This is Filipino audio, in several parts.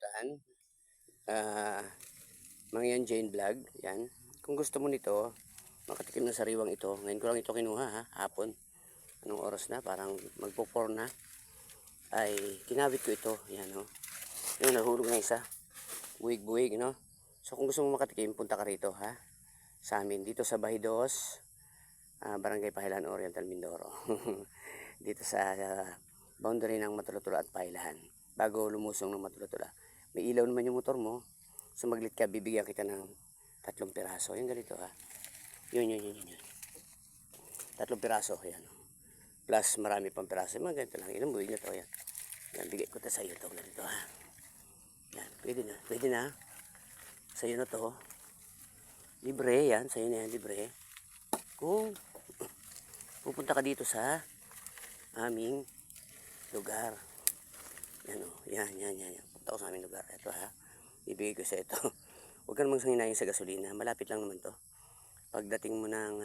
rambutan. Mangyan Jane Vlog. Yan. Kung gusto mo nito, makatikim ng sariwang ito. Ngayon ko lang ito kinuha ha, hapon. Anong oras na? Parang magpo-4 na. Ay, kinabit ko ito. Yan o. Yung nahulog na isa. Buwig-buwig, no? So kung gusto mo makatikim, punta ka rito ha. Sa amin. Dito sa Bahidos, Barangay Pahilan, Oriental, Mindoro. Dito sa boundary ng Matulutula at Pahilahan. Bago lumusong ng Matulutula. May ilaw naman yung motor mo. Sumaglit ka, bibigyan kita ng 3 piraso. Yung ganito ha. Yun. 3 piraso. Yan. Plus marami pang piraso. Mga ganito lang. Ilang buwig na to. Yan. Yan. Bigay ko ta sa iyo ito. Ganito ha. Yan. Pwede na. Pwede na. Sa iyo na to. Libre. Yan. Sa iyo na yan. Libre. Kung pupunta ka dito sa aming lugar. Yan o. Yan. Punta ko sa aming lugar. Ito ha. Ibigay ko sa ito. Huwag ka namang sanginayin sa gasolina. Malapit lang naman to. Pagdating mo ng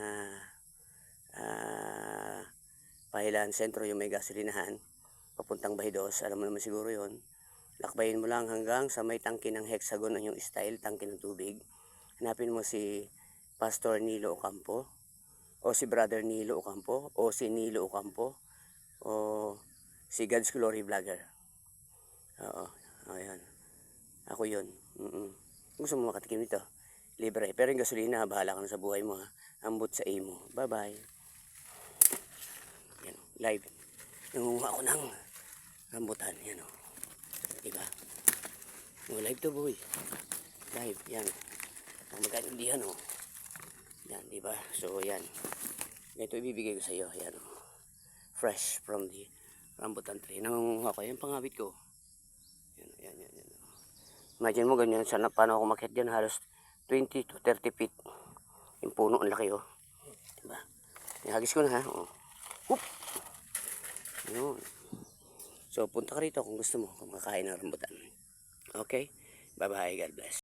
Pahilan Sentro, yung may gasolinahan, papuntang Bahidos, alam mo naman siguro yon. Lakbayin mo lang hanggang sa may tangke ng Hexagon, yung style, tangke ng tubig. Hanapin mo si Pastor Nilo Ocampo, o si Brother Nilo Ocampo, o si Nilo Ocampo, o si God's Glory Vlogger. Oo, ayan. Ako yun. Gusto mo makatikim nito? Libre. Pero yung gasolina, bahala ka na sa buhay mo ha. Ambot sa imo. Bye-bye. Yan o. Live. Nangunguha ako ng rambutan. Yan o. Diba? O, live to boy. Live. Yan. Ang magkaindihan o. Yan. Diba? So, yan. Ito ibibigay ko sa iyo. Yan o. Fresh from the rambutan tree. Nangunguha ko. Yan pangabit ko. Yan. Imagine mo ganyan, sana paano ako makiat dyan, halos 20 to 30 feet. Yung puno, ang laki oh. Diba? Ihagis ko na ha. Oh. Whoop! Yun. So punta ka rito kung gusto mo, kung makakain ng rambutan. Okay? Bye bye, God bless.